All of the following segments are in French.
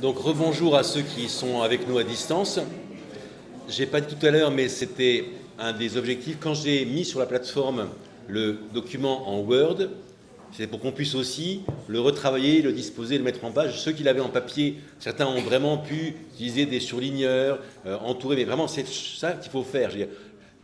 Donc rebonjour à ceux qui sont avec nous à distance. J'ai pas dit tout à l'heure, mais c'était un des objectifs. Quand j'ai mis sur la plateforme le document en Word, c'est pour qu'on puisse aussi le retravailler, le disposer, le mettre en page. Ceux qui l'avaient en papier, certains ont vraiment pu utiliser des surligneurs, entourer, mais vraiment c'est ça qu'il faut faire. Je veux dire.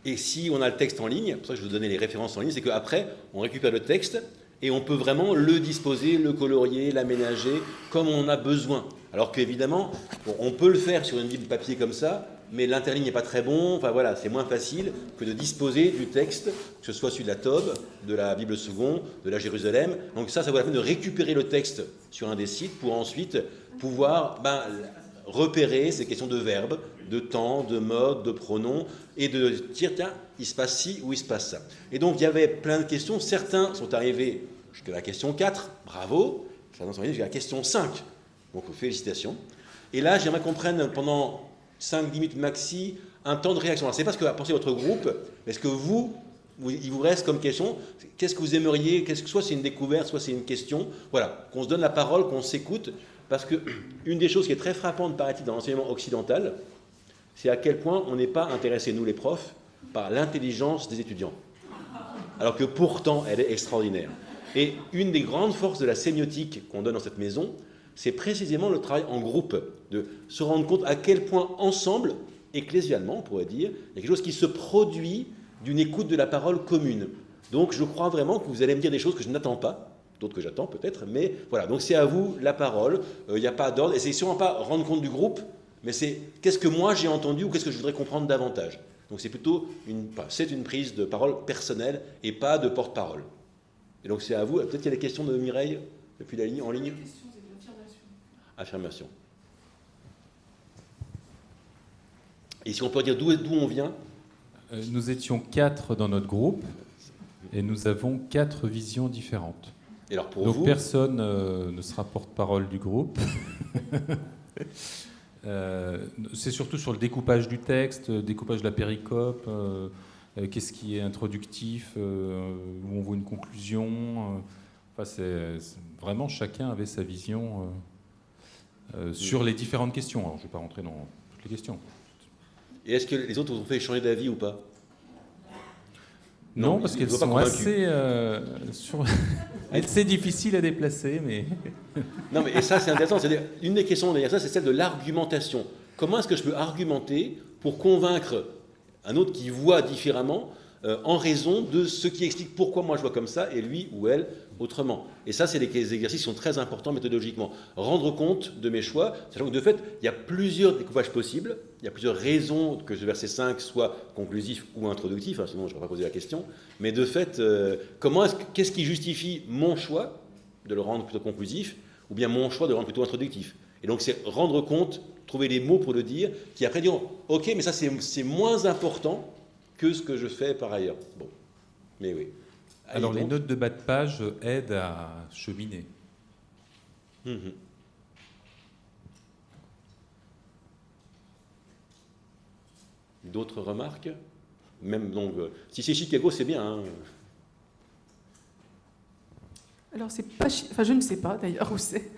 Et si on a le texte en ligne, c'est pour ça que je vous donnais les références en ligne, c'est qu'après, on récupère le texte et on peut vraiment le disposer, le colorier, l'aménager comme on a besoin. Alors qu'évidemment, bon, on peut le faire sur une Bible papier comme ça, mais l'interligne n'est pas très bon, enfin voilà, c'est moins facile que de disposer du texte, que ce soit celui de la Tob, de la Bible seconde, de la Jérusalem. Donc ça vaut la peine de récupérer le texte sur un des sites pour ensuite pouvoir repérer ces questions de verbes, de temps, de mode, de pronoms, et de dire, tiens, il se passe ci ou il se passe ça. Et donc il y avait plein de questions, certains sont arrivés jusqu'à la question 4, bravo, certains sont arrivés jusqu'à la question 5, donc félicitations. Et là, j'aimerais qu'on prenne pendant 5-10 minutes maxi, un temps de réaction. Alors, c'est pas ce que va penser votre groupe, mais ce que il vous reste comme question, qu'est-ce que vous aimeriez, soit c'est une découverte, soit c'est une question, voilà, qu'on se donne la parole, qu'on s'écoute, parce qu'une des choses qui est très frappante, paraît-il, dans l'enseignement occidental, c'est à quel point on n'est pas intéressés, nous les profs, par l'intelligence des étudiants. Alors que pourtant, elle est extraordinaire. Et une des grandes forces de la sémiotique qu'on donne dans cette maison, c'est précisément le travail en groupe, de se rendre compte à quel point ensemble, ecclésialement on pourrait dire, il y a quelque chose qui se produit d'une écoute de la parole commune. Donc je crois vraiment que vous allez me dire des choses que je n'attends pas, d'autres que j'attends peut-être, mais voilà, donc c'est à vous la parole, il n'y a pas d'ordre, et c'est sûrement pas rendre compte du groupe, mais c'est qu'est-ce que moi j'ai entendu ou qu'est-ce que je voudrais comprendre davantage. Donc c'est plutôt une prise de parole personnelle et pas de porte-parole. Et donc c'est à vous, peut-être qu'il y a des questions de Mireille depuis la ligne en ligne. Affirmation. Et si on peut dire d'où on vient? Nous étions 4 dans notre groupe et nous avons 4 visions différentes. Et alors pour Donc vous, personne ne sera porte-parole du groupe. C'est surtout sur le découpage du texte, découpage de la péricope, qu'est-ce qui est introductif, où on voit une conclusion. Enfin, vraiment, chacun avait sa vision sur les différentes questions. Alors, je ne vais pas rentrer dans toutes les questions. Et est-ce que les autres vous ont fait changer d'avis ou pas? Non, parce qu'elles sont assez difficiles à déplacer. Mais... Non, mais et ça, c'est intéressant. C'est-à-dire, une des questions derrière ça, c'est celle de l'argumentation. Comment est-ce que je peux argumenter pour convaincre un autre qui voit différemment en raison de ce qui explique pourquoi moi je vois comme ça et lui ou elle autrement. Et ça, c'est des exercices qui sont très importants méthodologiquement. Rendre compte de mes choix, sachant que de fait, il y a plusieurs découpages possibles, il y a plusieurs raisons que ce verset 5 soit conclusif ou introductif, sinon je n'aurais pas posé la question, mais de fait, qu'est-ce qui justifie mon choix de le rendre plutôt conclusif ou bien mon choix de le rendre plutôt introductif? Et donc c'est rendre compte, trouver les mots pour le dire, qui après diront, ok, mais ça c'est moins important que ce que je fais par ailleurs. Bon, mais oui. Alors les notes de bas de page aident à cheminer. D'autres remarques? Même donc, si c'est Chicago, c'est bien. Hein. Alors c'est pas, enfin je ne sais pas d'ailleurs où c'est.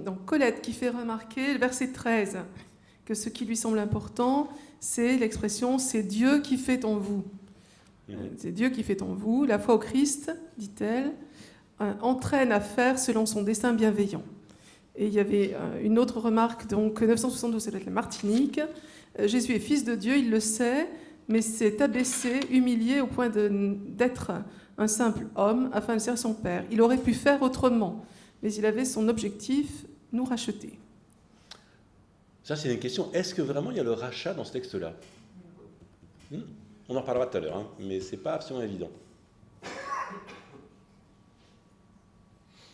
Donc Colette qui fait remarquer le verset 13 que ce qui lui semble important, c'est l'expression « c'est Dieu qui fait en vous ». C'est Dieu qui fait en vous. La foi au Christ, dit-elle, entraîne à faire selon son dessein bienveillant. Et il y avait une autre remarque, donc 972, ça doit être la Martinique. Jésus est fils de Dieu, il le sait, mais s'est abaissé, humilié au point d'être un simple homme afin de servir son Père. Il aurait pu faire autrement, mais il avait son objectif, nous racheter. Ça, c'est une question. Est-ce que vraiment il y a le rachat dans ce texte-là? On en reparlera tout à l'heure, hein, mais ce n'est pas absolument évident.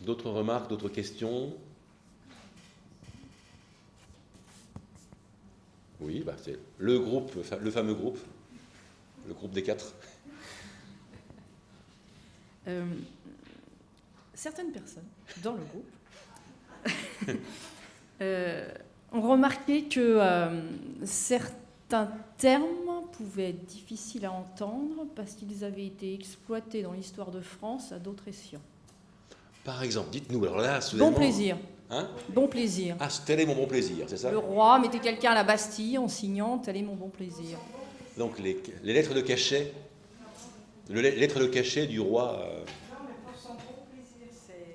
D'autres remarques, d'autres questions? Oui, c'est le groupe, le fameux groupe, le groupe des 4. Certaines personnes dans le groupe ont remarqué que certains termes pouvaient être difficiles à entendre parce qu'ils avaient été exploités dans l'histoire de France à d'autres escients. Par exemple, dites-nous, alors là... Bon plaisir. Hein? Bon plaisir. Ah, tel est mon bon plaisir, c'est ça? Le roi mettait quelqu'un à la Bastille en signant tel est mon bon plaisir. Donc les lettres de cachet, les lettres de cachet du roi. Pour son bon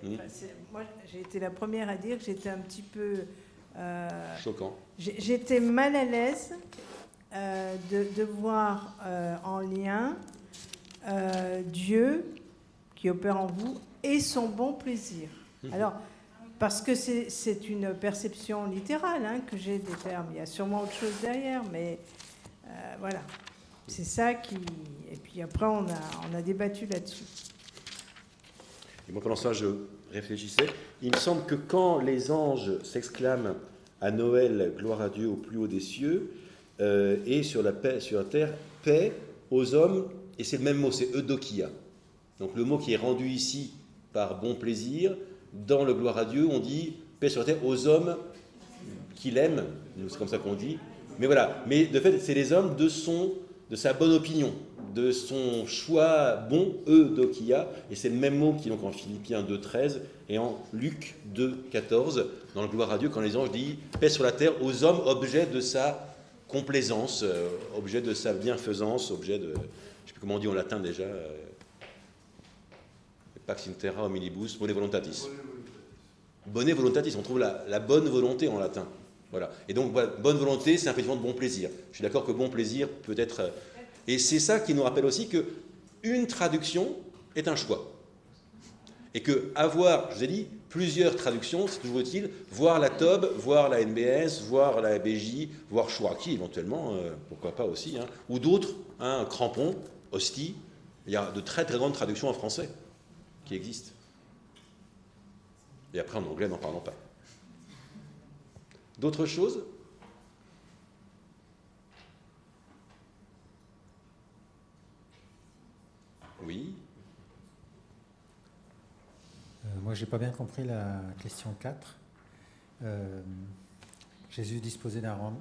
plaisir, moi j'ai été la première à dire que j'étais un petit peu Choquant. J'étais mal à l'aise de voir en lien Dieu qui opère en vous et son bon plaisir. Alors, parce que c'est une perception littérale hein, que j'ai des termes. Il y a sûrement autre chose derrière, mais voilà. C'est ça qui... Et puis après, on a débattu là-dessus. Et moi, pendant ça, je réfléchissais. Il me semble que quand les anges s'exclament à Noël, gloire à Dieu au plus haut des cieux, et sur la terre, paix aux hommes, et c'est le même mot, c'est eudokia. Donc le mot qui est rendu ici par bon plaisir, dans le gloire à Dieu, on dit paix sur la terre aux hommes qu'il aime, c'est comme ça qu'on dit. Mais voilà, mais de fait, c'est les hommes de sa bonne opinion, de son choix bon, eudokia, et c'est le même mot qui est donc en Philippiens 2,13 et en Luc 2,14, dans le gloire à Dieu, quand les anges disent paix sur la terre aux hommes, objet de sa complaisance, objet de sa bienfaisance, objet de, je ne sais plus comment on dit en latin déjà, pax in terra hominibus bone voluntatis. Bone voluntatis, on trouve la bonne volonté en latin. Voilà. Et donc, voilà, bonne volonté, c'est un président de bon plaisir. Je suis d'accord que bon plaisir peut être... Et c'est ça qui nous rappelle aussi qu'une traduction est un choix. Et qu'avoir, je vous ai dit, plusieurs traductions, c'est toujours utile. Voir la TOB, voir la NBS, voir la BJ, voir Chouraki éventuellement, pourquoi pas aussi. Hein. Ou d'autres, hein, Crampon, Hostie. Il y a de très très grandes traductions en français qui existent. Et après en anglais, n'en parlons pas. D'autres choses? Oui. Moi, je n'ai pas bien compris la question 4. Jésus disposait d'un rang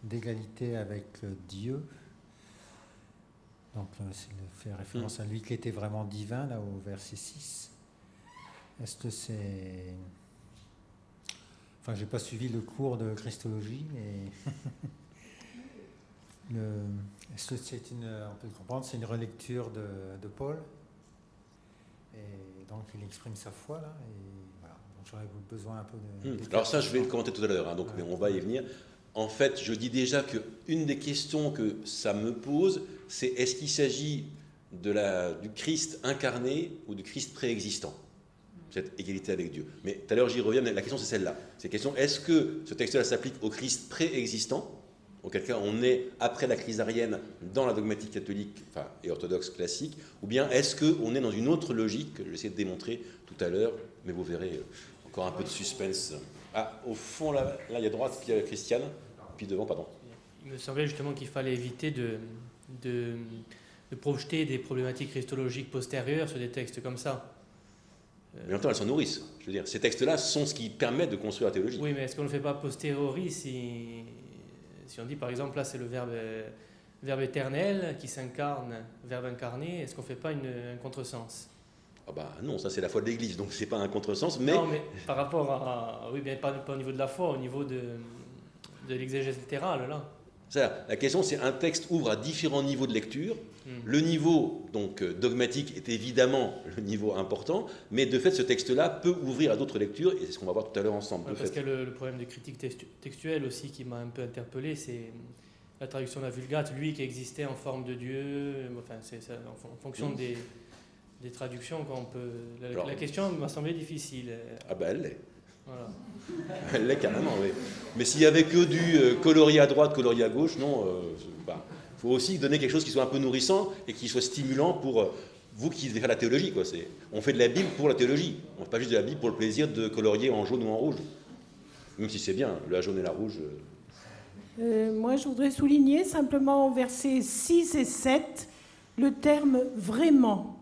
d'égalité avec Dieu. Donc, c'est fait référence à lui qui était vraiment divin, là, au verset 6. Est-ce que c'est... Enfin, je n'ai pas suivi le cours de Christologie, mais... Est-ce que c'est on peut le comprendre, c'est une relecture de Paul. Et donc, il exprime sa foi, là. Et voilà. Donc, j'aurais besoin un peu de... Alors ça, je vais le commenter tout à l'heure, hein, donc, mais on va y venir. En fait, je dis déjà qu'une des questions que ça me pose, c'est est-ce qu'il s'agit du Christ incarné ou du Christ préexistant, cette égalité avec Dieu. Mais tout à l'heure, j'y reviens, mais la question, c'est celle-là. C'est la question, est-ce que ce texte-là s'applique au Christ préexistant, auquel cas on est, après la crise arienne, dans la dogmatique catholique et orthodoxe classique, ou bien est-ce qu'on est dans une autre logique, que je vais essayer de démontrer tout à l'heure, mais vous verrez, encore un peu de suspense. Ah, au fond, là il y a droite, puis il y a Christiane, puis devant, pardon. Il me semblait justement qu'il fallait éviter de projeter des problématiques christologiques postérieures sur des textes comme ça. Mais en même temps, elles s'en nourrissent. Je veux dire, ces textes-là sont ce qui permet de construire la théologie. Oui, mais est-ce qu'on ne le fait pas posteriori si on dit, par exemple, là, c'est le verbe éternel qui s'incarne, verbe incarné, est-ce qu'on ne fait pas un contresens? Ah bah non, ça c'est la foi de l'Église, donc c'est pas un contresens, mais... Non, mais par rapport à... Oui, bien pas au niveau de la foi, au niveau de l'exégèse littérale, là. Ça, la question, c'est un texte ouvre à différents niveaux de lecture. Le niveau donc dogmatique est évidemment le niveau important, mais de fait, ce texte-là peut ouvrir à d'autres lectures, et c'est ce qu'on va voir tout à l'heure ensemble. Ouais, parce que le problème de critique textuelle aussi qui m'a un peu interpellé, c'est la traduction de la Vulgate, lui qui existait en forme de Dieu, enfin, c'est ça, en fonction des traductions qu'on peut... La question m'a semblé difficile. Ah ben elle l'est. Voilà. Elle l'est carrément, oui. Mais s'il n'y avait que du colorier à droite, colorier à gauche, non. Faut aussi donner quelque chose qui soit un peu nourrissant et qui soit stimulant pour vous qui devez faire la théologie, quoi. On fait de la Bible pour la théologie. On ne fait pas juste de la Bible pour le plaisir de colorier en jaune ou en rouge. Même si c'est bien, la jaune et la rouge... Moi, je voudrais souligner simplement au verset 6 et 7 le terme « vraiment ».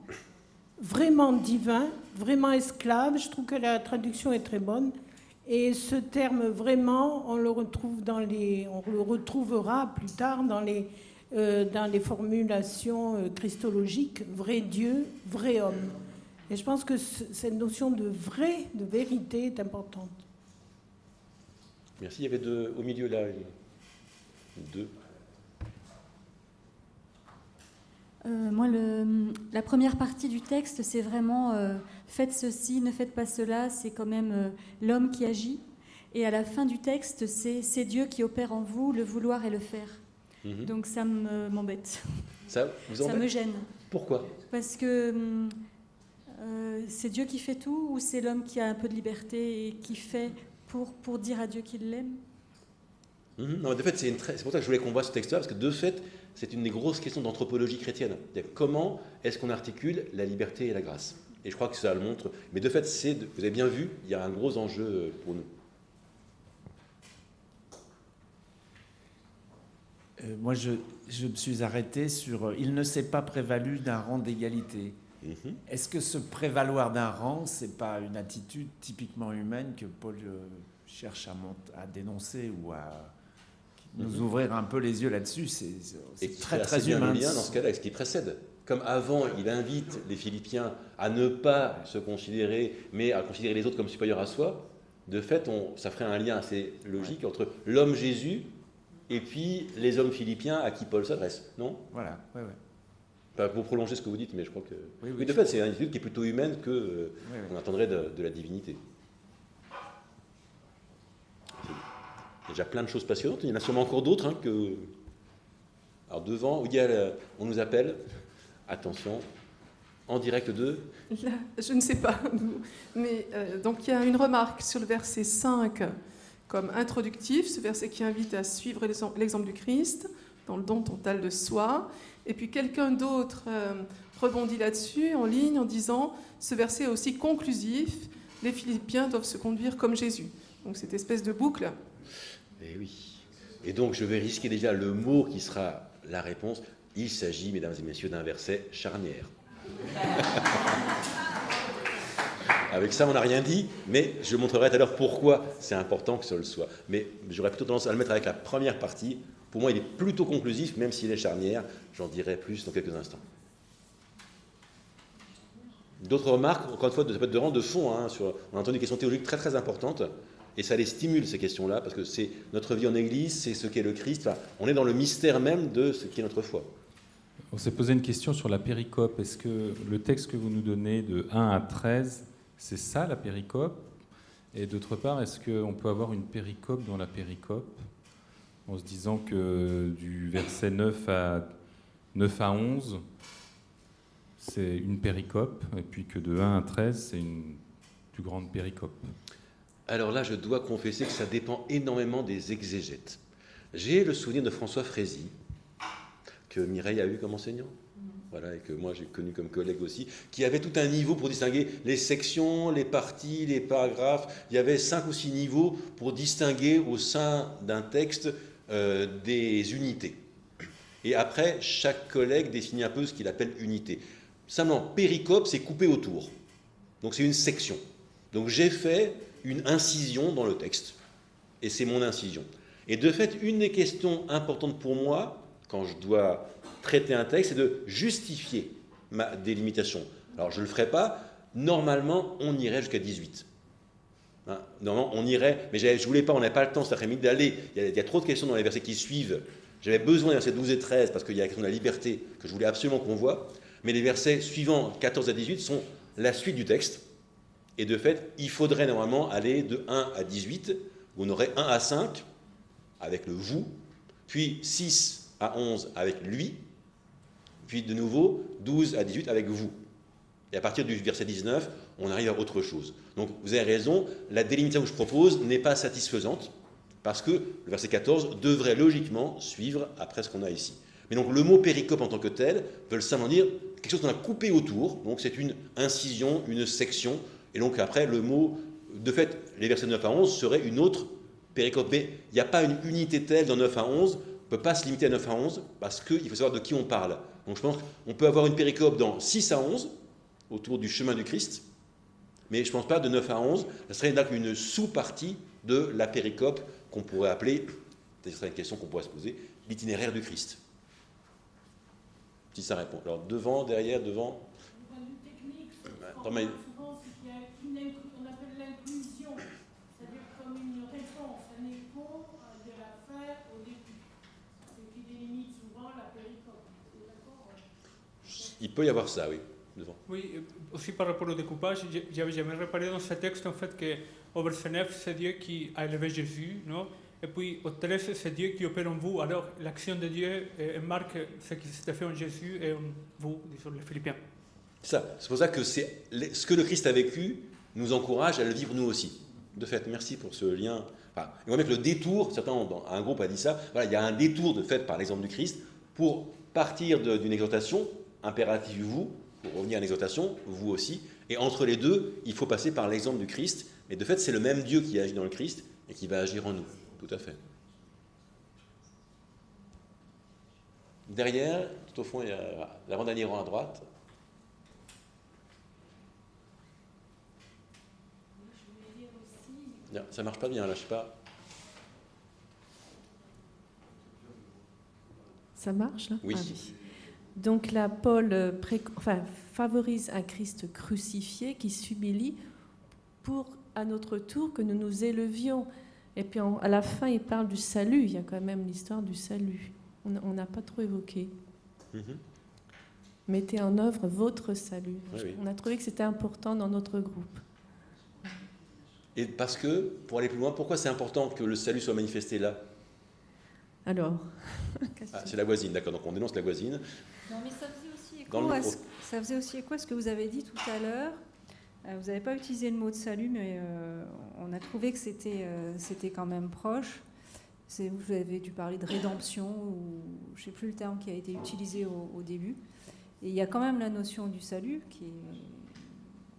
Vraiment divin, vraiment esclave. Je trouve que la traduction est très bonne. Et ce terme « vraiment », on le retrouvera plus tard dans les formulations christologiques « vrai Dieu, vrai homme ». Et je pense que cette notion de vrai, de vérité est importante. Merci. Il y avait deux au milieu là. Deux. Moi, la première partie du texte, c'est vraiment faites ceci, ne faites pas cela, c'est quand même l'homme qui agit. Et à la fin du texte, c'est Dieu qui opère en vous le vouloir et le faire. Donc ça m'embête. Ça vous embête ? Ça me gêne. Pourquoi ? Parce que c'est Dieu qui fait tout ou c'est l'homme qui a un peu de liberté et qui fait pour dire à Dieu qu'il l'aime ? Non, de fait, c'est pour ça que je voulais qu'on voit ce texte-là, parce que de fait, c'est une des grosses questions d'anthropologie chrétienne. Comment est-ce qu'on articule la liberté et la grâce ? Et je crois que ça le montre. Mais de fait, vous avez bien vu, il y a un gros enjeu pour nous. Moi, je me suis arrêté sur « Il ne s'est pas prévalu d'un rang d'égalité ». Est-ce que se prévaloir d'un rang, ce n'est pas une attitude typiquement humaine que Paul cherche à dénoncer ou à nous ouvrir un peu les yeux là-dessus? C'est très, très humain. Et qui fait assez bien le lien dans ce cas-là avec ce qui précède. Comme avant, il invite les Philippiens à ne pas se considérer, mais à considérer les autres comme supérieurs à soi, de fait, ça ferait un lien assez logique entre l'homme Jésus et puis les hommes philippiens à qui Paul s'adresse, non ? Voilà, oui. Enfin, pour prolonger ce que vous dites, mais je crois que... Oui, de fait, c'est une attitude qui est plutôt humaine qu'on attendrait de la divinité. Il y a déjà plein de choses passionnantes, il y en a sûrement encore d'autres. Alors devant, on nous appelle, attention, en direct de... Là, je ne sais pas, mais donc il y a une remarque sur le verset 5 comme introductif, ce verset qui invite à suivre l'exemple du Christ dans le don total de soi. Et puis quelqu'un d'autre rebondit là-dessus en ligne en disant ce verset est aussi conclusif, les Philippiens doivent se conduire comme Jésus. Donc cette espèce de boucle. Et oui. Et donc je vais risquer déjà le mot qui sera la réponse. Il s'agit, mesdames et messieurs, d'un verset charnière. Avec ça, on n'a rien dit, mais je montrerai tout à l'heure pourquoi c'est important que ce le soit. Mais j'aurais plutôt tendance à le mettre avec la première partie. Pour moi, il est plutôt conclusif, même s'il est charnière. J'en dirai plus dans quelques instants. D'autres remarques, encore une fois, de rang de fond. On a entendu des questions théologiques très très importantes, et ça les stimule, ces questions-là, parce que c'est notre vie en Église, c'est ce qu'est le Christ. Enfin, on est dans le mystère même de ce qu'est notre foi. On s'est posé une question sur la péricope. Est-ce que le texte que vous nous donnez de 1 à 13, c'est ça la péricope ? Et d'autre part, est-ce qu'on peut avoir une péricope dans la péricope ? En se disant que du verset 9 à 11, c'est une péricope, et puis que de 1 à 13, c'est une plus grande péricope. Alors là, je dois confesser que ça dépend énormément des exégètes. J'ai le souvenir de François Frézy, que Mireille a eu comme enseignant, voilà, et que moi j'ai connu comme collègue aussi, qui avait tout un niveau pour distinguer les sections, les parties, les paragraphes. Il y avait 5 ou 6 niveaux pour distinguer au sein d'un texte des unités. Et après, chaque collègue définit un peu ce qu'il appelle unité. Simplement, péricope, c'est coupé autour. Donc c'est une section. Donc j'ai fait une incision dans le texte, et c'est mon incision. Et de fait, une des questions importantes pour moi, quand je dois traiter un texte, c'est de justifier ma délimitation. Alors je ne le ferai pas, normalement on irait jusqu'à 18. Normalement on irait, mais je ne voulais pas, on n'avait pas le temps cet après-midi d'aller, il y a trop de questions dans les versets qui suivent. J'avais besoin des versets 12 et 13, parce qu'il y a la question de la liberté que je voulais absolument qu'on voit, mais les versets suivants, 14 à 18, sont la suite du texte, et de fait, il faudrait normalement aller de 1 à 18, où on aurait 1 à 5, avec le « vous », puis 6 à 11 avec « lui », puis de nouveau 12 à 18 avec « vous ». Et à partir du verset 19, on arrive à autre chose. Donc vous avez raison, la délimitation que je propose n'est pas satisfaisante, parce que le verset 14 devrait logiquement suivre après ce qu'on a ici. Mais donc le mot péricope en tant que tel veut simplement dire quelque chose qu'on a coupé autour, donc c'est une incision, une section, et donc après le mot, de fait, les versets 9 à 11 seraient une autre péricope. Mais il n'y a pas une unité telle dans 9 à 11, on ne peut pas se limiter à 9 à 11, parce qu'il faut savoir de qui on parle. Donc je pense qu'on peut avoir une péricope dans 6 à 11, autour du chemin du Christ, mais je ne pense pas de 9 à 11, ça serait donc une sous-partie de la péricope qu'on pourrait appeler, ce serait une question qu'on pourrait se poser, l'itinéraire du Christ. Si ça répond. Alors devant, derrière, devant. Du point de vue technique, Attends, mais... souvent, c'est qu'il y a on appelle l'inclusion, c'est-à-dire comme une réponse, un écho il peut y avoir ça, oui, devant. Oui, aussi par rapport au découpage, j'avais jamais reparé dans ce texte en fait qu'au verset 9, c'est Dieu qui a élevé Jésus, non? Et puis au 13, c'est Dieu qui opère en vous. Alors l'action de Dieu marque ce qui s'était fait en Jésus et en vous, disons les Philippiens. Ça, c'est pour ça que ce que le Christ a vécu nous encourage à le vivre nous aussi. De fait, merci pour ce lien. Enfin, on voit bien que le détour, certains dans un groupe a dit ça, voilà, il y a un détour de fait par l'exemple du Christ pour partir d'une exhortation, impérative vous, pour revenir à l'exhortation, vous aussi, et entre les deux, il faut passer par l'exemple du Christ, mais de fait, c'est le même Dieu qui agit dans le Christ et qui va agir en nous, tout à fait. Derrière, tout au fond, il y a l'avant-dernier rang à droite. Non, ça marche pas bien, là, je sais pas. Ça marche, là? Oui. Ah, oui. Donc là, Paul favorise un Christ crucifié qui s'humilie pour, à notre tour, que nous nous élevions. Et puis à la fin, il parle du salut. Il y a quand même l'histoire du salut. On n'a pas trop évoqué. Mettez en œuvre votre salut. Oui. On a trouvé que c'était important dans notre groupe. Et parce que, pour aller plus loin, pourquoi c'est important que le salut soit manifesté là? Alors c'est la voisine, d'accord, donc on dénonce la voisine. Non, mais ça faisait aussi écho à ce que vous avez dit tout à l'heure. Vous n'avez pas utilisé le mot de salut, mais on a trouvé que c'était quand même proche. Vous avez dû parler de rédemption, ou je ne sais plus le terme qui a été utilisé au début. Et il y a quand même la notion du salut qui est...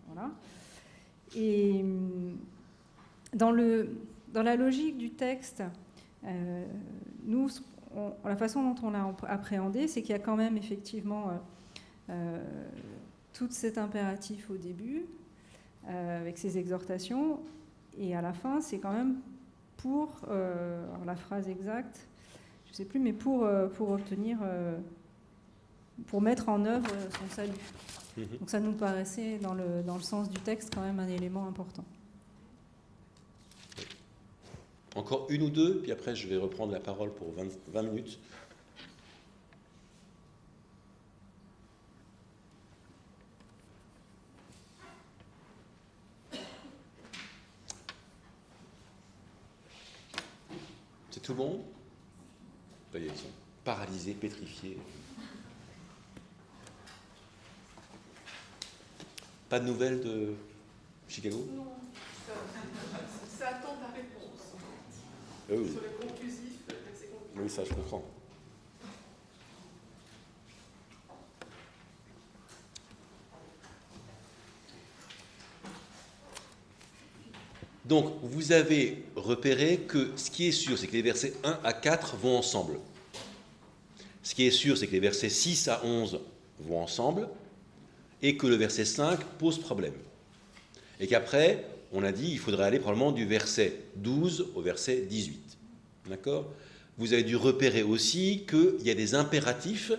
Voilà. Et dans la logique du texte, nous, la façon dont on l'a appréhendé, c'est qu'il y a quand même effectivement tout cet impératif au début, avec ces exhortations, et à la fin, c'est quand même pour, alors la phrase exacte, je ne sais plus, mais pour obtenir, pour mettre en œuvre son salut. Donc ça nous paraissait, dans le sens du texte, quand même un élément important. Encore une ou deux, puis après je vais reprendre la parole pour 20 minutes. C'est tout bon? Ils sont paralysés, pétrifiés. Pas de nouvelles de Chicago? Non, ça attend ta réponse. Oui. Sur les conclusifs, c'est compliqué. Oui, ça je comprends. Donc, vous avez repéré que ce qui est sûr, c'est que les versets 1 à 4 vont ensemble. Ce qui est sûr, c'est que les versets 6 à 11 vont ensemble, et que le verset 5 pose problème. Et qu'après, on a dit, il faudrait aller probablement du verset 12 au verset 18. D'accord? Vous avez dû repérer aussi qu'il y a des impératifs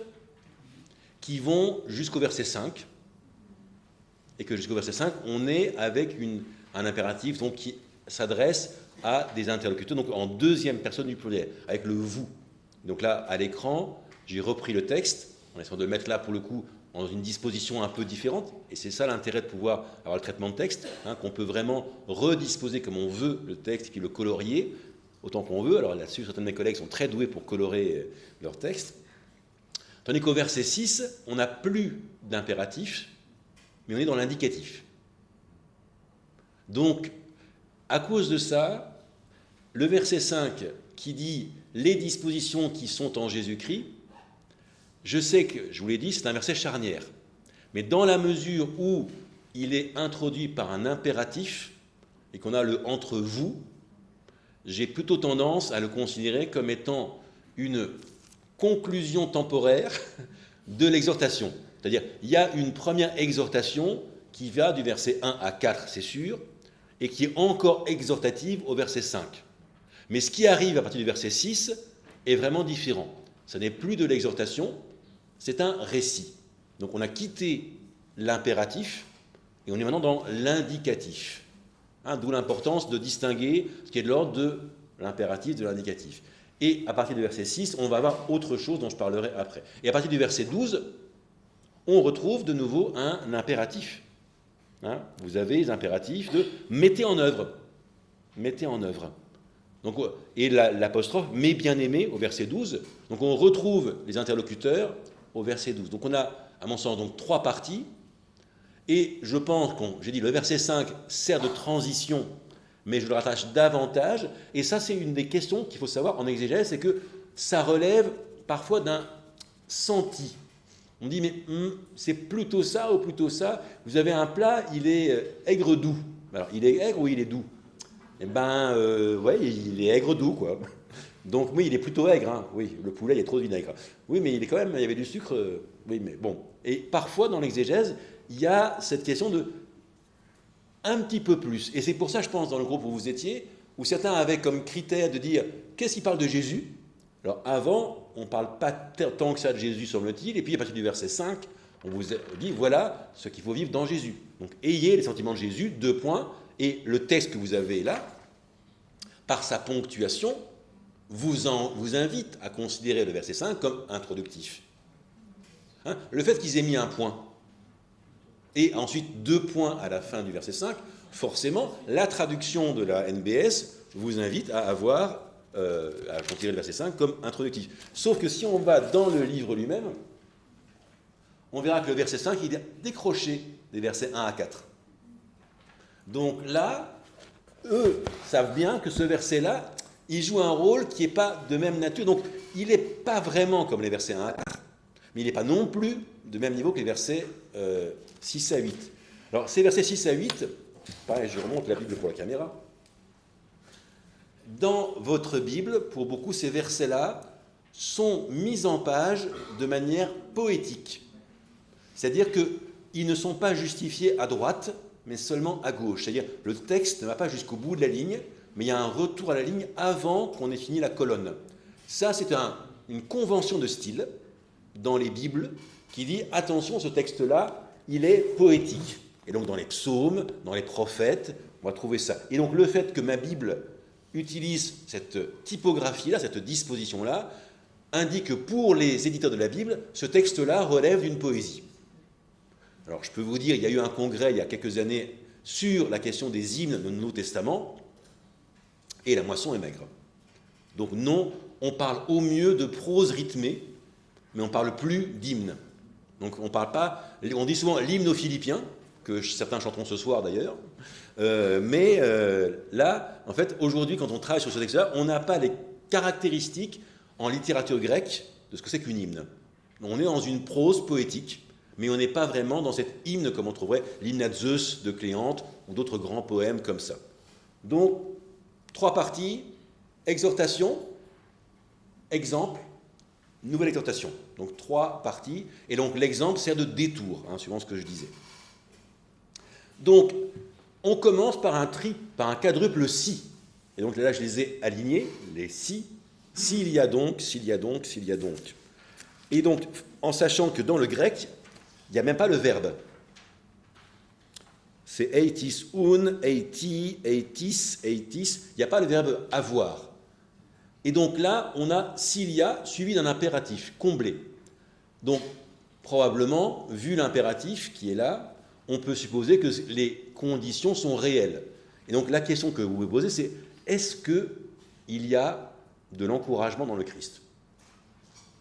qui vont jusqu'au verset 5, et que jusqu'au verset 5, on est avec un impératif donc, qui s'adresse à des interlocuteurs, donc en deuxième personne du pluriel, avec le « vous ». Donc là, à l'écran, j'ai repris le texte, en essayant de le mettre là, pour le coup, dans une disposition un peu différente, et c'est ça l'intérêt de pouvoir avoir le traitement de texte, qu'on peut vraiment redisposer comme on veut le texte, puis le colorier, autant qu'on veut. Alors là-dessus, certains de mes collègues sont très doués pour colorer leur texte. Tandis qu'au verset 6, on n'a plus d'impératif, mais on est dans l'indicatif. Donc, à cause de ça, le verset 5 qui dit « les dispositions qui sont en Jésus-Christ », je sais que, je vous l'ai dit, c'est un verset charnière. Mais dans la mesure où il est introduit par un impératif et qu'on a le « entre vous », j'ai plutôt tendance à le considérer comme étant une conclusion temporaire de l'exhortation. C'est-à-dire, il y a une première exhortation qui va du verset 1 à 4, c'est sûr, et qui est encore exhortative au verset 5. Mais ce qui arrive à partir du verset 6 est vraiment différent. Ce n'est plus de l'exhortation, c'est un récit. Donc on a quitté l'impératif et on est maintenant dans l'indicatif. D'où l'importance de distinguer ce qui est de l'ordre de l'impératif de l'indicatif. Et à partir du verset 6, on va avoir autre chose dont je parlerai après. Et à partir du verset 12, on retrouve de nouveau un impératif. Hein, vous avez les impératifs de mettez en œuvre. Mettez en œuvre. Donc, et l'apostrophe « mes bien-aimés » au verset 12. Donc on retrouve les interlocuteurs au verset 12. Donc on a, à mon sens, donc 3 parties. Et je pense j'ai dit le verset 5 sert de transition, mais je le rattache davantage. Et ça, c'est une des questions qu'il faut savoir en exégèse, c'est que ça relève parfois d'un senti. On dit, mais c'est plutôt ça ou plutôt ça. Vous avez un plat, il est aigre-doux. Alors, il est aigre ou il est doux? Eh bien, ouais, il est aigre-doux, quoi. Donc, oui, il est plutôt aigre. Hein. Oui, le poulet, il est trop de vinaigre. Oui, mais il est quand même, il y avait du sucre. Oui, mais bon. Et parfois, dans l'exégèse, il y a cette question de un petit peu plus. Et c'est pour ça, je pense, dans le groupe où vous étiez, où certains avaient comme critère de dire, qu'est-ce qu'il parle de Jésus? Alors, avant, on ne parle pas tant que ça de Jésus, semble-t-il, et puis à partir du verset 5, on vous dit, voilà ce qu'il faut vivre dans Jésus. Donc, ayez les sentiments de Jésus, 2 points, et le texte que vous avez là, par sa ponctuation, vous invite à considérer le verset 5 comme introductif. Hein, le fait qu'ils aient mis un point, et ensuite 2 points à la fin du verset 5, forcément, la traduction de la NBS vous invite à considérer le verset 5 comme introductif. Sauf que si on va dans le livre lui-même, on verra que le verset 5, il est décroché des versets 1 à 4. Donc là, eux savent bien que ce verset-là, il joue un rôle qui n'est pas de même nature. Donc, il n'est pas vraiment comme les versets 1 à 4, mais il n'est pas non plus de même niveau que les versets 6 à 8. Alors, ces versets 6 à 8, pareil, je remonte la Bible pour la caméra. Dans votre Bible, pour beaucoup, ces versets-là sont mis en page de manière poétique. C'est-à-dire qu'ils ne sont pas justifiés à droite, mais seulement à gauche. C'est-à-dire le texte ne va pas jusqu'au bout de la ligne, mais il y a un retour à la ligne avant qu'on ait fini la colonne. Ça, c'est une convention de style dans les Bibles qui dit, attention, ce texte-là, il est poétique. Et donc dans les psaumes, dans les prophètes, on va trouver ça. Et donc le fait que ma Bible utilise cette typographie-là, cette disposition-là, indique que pour les éditeurs de la Bible, ce texte-là relève d'une poésie. Alors je peux vous dire, il y a eu un congrès il y a quelques années sur la question des hymnes du Nouveau Testament, et la moisson est maigre. Donc non, on parle au mieux de prose rythmée, mais on ne parle plus d'hymne. Donc on dit souvent l'hymne aux Philippiens, que certains chanteront ce soir d'ailleurs, mais là, en fait, aujourd'hui, quand on travaille sur ce texte-là, on n'a pas les caractéristiques en littérature grecque de ce que c'est qu'une hymne. On est dans une prose poétique, mais on n'est pas vraiment dans cet hymne comme on trouverait l'hymne à Zeus de Cléante ou d'autres grands poèmes comme ça. Donc, 3 parties, exhortation, exemple, nouvelle exhortation. Donc 3 parties, et donc l'exemple sert de détour, suivant ce que je disais. Donc, on commence par un quadruple si. Et donc là, je les ai alignés, les si. S'il y a donc, s'il y a donc, s'il y a donc. Et donc, en sachant que dans le grec, il n'y a même pas le verbe. C'est eitis un, eiti, eitis, eitis. Il n'y a pas le verbe avoir. Et donc là, on a s'il y a suivi d'un impératif comblé. Donc, probablement, vu l'impératif qui est là, on peut supposer que les conditions sont réelles. Et donc la question que vous vous posez, c'est est-ce qu'il y a de l'encouragement dans le Christ?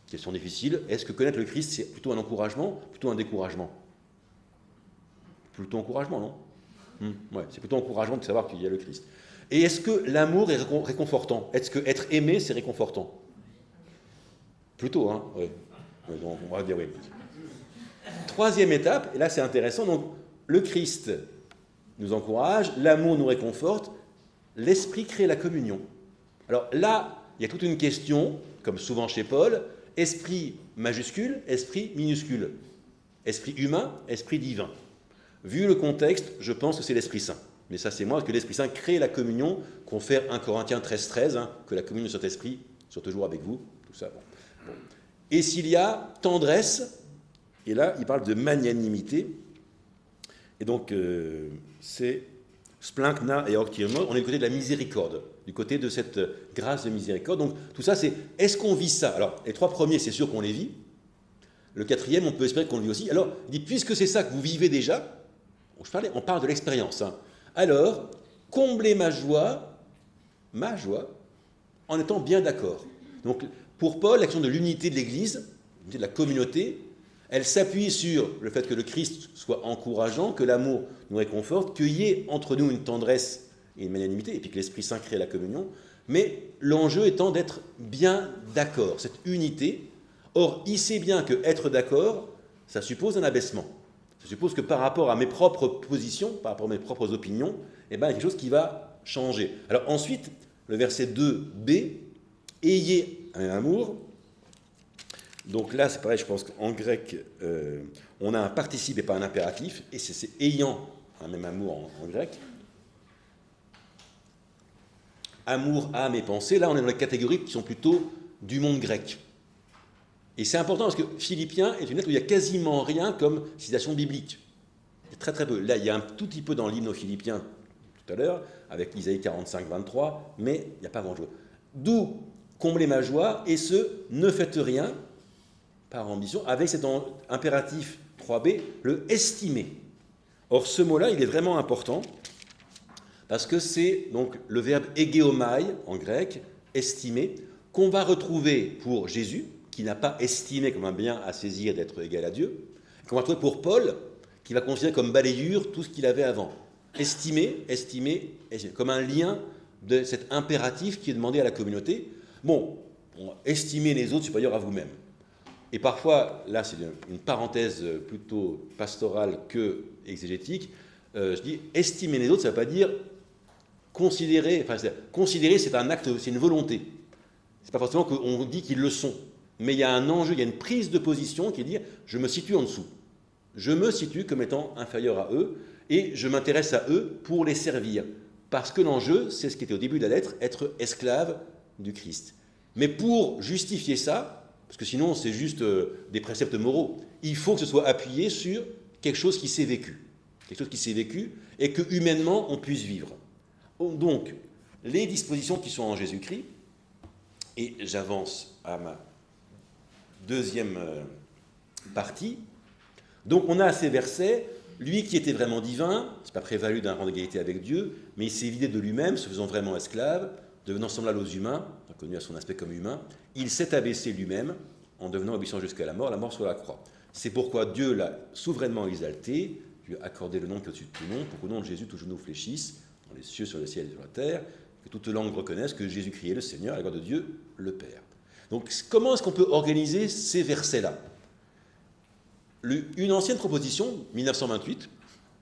Question difficile. Est-ce que connaître le Christ, c'est plutôt un encouragement, plutôt un découragement? Plutôt encouragement, non? Ouais, c'est plutôt encouragement de savoir qu'il y a le Christ. Et est-ce que l'amour est réconfortant? Est-ce que être aimé, c'est réconfortant? Plutôt, hein? Oui. Donc, on va dire oui. 3e étape, et là c'est intéressant, donc le Christ nous encourage, l'amour nous réconforte, l'Esprit crée la communion. Alors là, il y a toute une question, comme souvent chez Paul, esprit majuscule, esprit minuscule, esprit humain, esprit divin. Vu le contexte, je pense que c'est l'Esprit Saint. Mais ça c'est moi, que l'Esprit Saint crée la communion, confère 1 Corinthiens 13, que la communion de cet esprit soit toujours avec vous, tout ça. Bon. Et s'il y a tendresse, et là, il parle de magnanimité. Et donc, c'est splankna et octirmo. On est du côté de la miséricorde, du côté de cette grâce de miséricorde. Donc, tout ça, c'est est-ce qu'on vit ça? Alors, les 3 premiers, c'est sûr qu'on les vit. Le quatrième, on peut espérer qu'on le vit aussi. Alors, il dit, puisque c'est ça que vous vivez déjà, on parle de l'expérience, hein. Alors, comblez ma joie, en étant bien d'accord. Donc, pour Paul, l'action de l'unité de l'Église, de la communauté, elle s'appuie sur le fait que le Christ soit encourageant, que l'amour nous réconforte, qu'il y ait entre nous une tendresse et une magnanimité, et puis que l'Esprit Saint crée la communion, mais l'enjeu étant d'être bien d'accord, cette unité. Or, il sait bien que être d'accord, ça suppose un abaissement. Ça suppose que par rapport à mes propres positions, par rapport à mes propres opinions, eh ben, il y a quelque chose qui va changer. Alors ensuite, le verset 2b, ayez un amour. Donc là, c'est pareil, je pense qu'en grec, on a un participe et pas un impératif, et c'est ayant un même amour en grec. Amour, âme et pensée, là on est dans les catégories qui sont plutôt du monde grec. Et c'est important parce que Philippiens est une lettre où il n'y a quasiment rien comme citation biblique. Il y a très très peu. Là, il y a un tout petit peu dans l'hymne aux Philippiens tout à l'heure, avec Isaïe 45, 23, mais il n'y a pas grand-chose. D'où combler ma joie, et ne faites rien par ambition, avec cet impératif 3b, le estimer. Or, ce mot-là, il est vraiment important, parce que c'est donc le verbe egeomai en grec, estimer, qu'on va retrouver pour Jésus, qui n'a pas estimé comme un bien à saisir d'être égal à Dieu, qu'on va retrouver pour Paul, qui va considérer comme balayure tout ce qu'il avait avant. Estimer, comme un lien de cet impératif qui est demandé à la communauté. Bon, estimez les autres supérieurs à vous-même. Et parfois, là c'est une parenthèse plutôt pastorale que exégétique, je dis estimer les autres, ça ne veut pas dire considérer, considérer c'est un acte, c'est une volonté. Ce n'est pas forcément qu'on dit qu'ils le sont. Mais il y a un enjeu, il y a une prise de position qui est de dire je me situe en dessous. Je me situe comme étant inférieur à eux et je m'intéresse à eux pour les servir. Parce que l'enjeu, c'est ce qui était au début de la lettre, être esclave du Christ. Mais pour justifier ça, parce que sinon c'est juste des préceptes moraux, il faut que ce soit appuyé sur quelque chose qui s'est vécu. Quelque chose qui s'est vécu et que humainement on puisse vivre. Donc, les dispositions qui sont en Jésus-Christ, et j'avance à ma deuxième partie. Donc on a ces versets, lui qui était vraiment divin, c'est pas prévalu d'un rang d'égalité avec Dieu, mais il s'est vidé de lui-même, se faisant vraiment esclave, devenant semblable aux humains, reconnu à son aspect comme humain, il s'est abaissé lui-même en devenant obéissant jusqu'à la mort sur la croix. C'est pourquoi Dieu l'a souverainement exalté, lui a accordé le nom qui est au-dessus de tout nom, pour qu'au nom de Jésus, tout genou fléchisse, dans les cieux, sur le ciel et sur la terre, que toute langue reconnaisse que Jésus-Christ est le Seigneur, à la gloire de Dieu, le Père. Donc, comment est-ce qu'on peut organiser ces versets-là? Une ancienne proposition, 1928,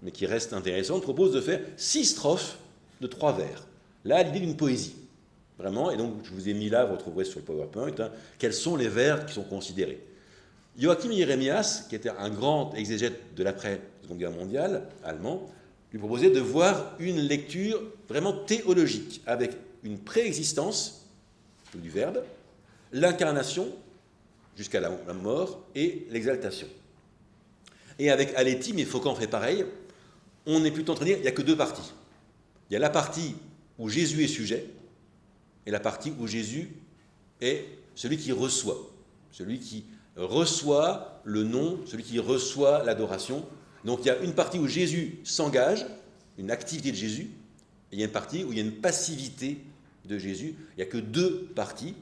mais qui reste intéressante, propose de faire 6 strophes de 3 vers. Là, l'idée d'une poésie, vraiment, et donc je vous ai mis là, vous retrouverez sur le PowerPoint, quels sont les vers qui sont considérés. Joachim Jeremias, qui était un grand exégète de l'après-Seconde Guerre mondiale, allemand, lui proposait de voir une lecture vraiment théologique, avec une préexistence du verbe, l'incarnation jusqu'à la mort et l'exaltation. Et avec Aletti, mais Faucon fait pareil, on est plutôt en train de dire qu'il n'y a que 2 parties. Il y a la partie où Jésus est sujet et la partie où Jésus est celui qui reçoit le nom, celui qui reçoit l'adoration. Donc il y a une partie où Jésus s'engage, une activité de Jésus, et il y a une partie où il y a une passivité de Jésus. Il n'y a que 2 parties,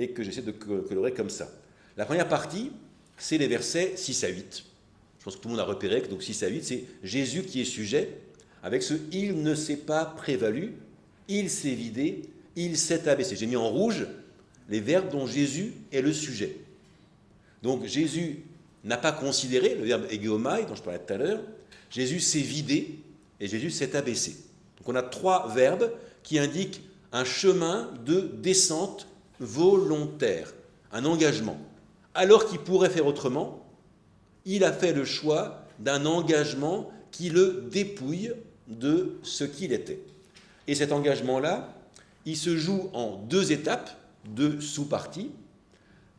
et que j'essaie de colorer comme ça. La première partie, c'est les versets 6 à 8. Je pense que tout le monde a repéré que donc 6 à 8, c'est Jésus qui est sujet, avec ce « il ne s'est pas prévalu, il s'est vidé, il s'est abaissé ». J'ai mis en rouge les verbes dont Jésus est le sujet. Donc Jésus n'a pas considéré, le verbe egeomai, dont je parlais tout à l'heure, Jésus s'est vidé et Jésus s'est abaissé. Donc on a 3 verbes qui indiquent un chemin de descente volontaire, un engagement. Alors qu'il pourrait faire autrement, il a fait le choix d'un engagement qui le dépouille de ce qu'il était. Et cet engagement-là, il se joue en 2 étapes, 2 sous-parties,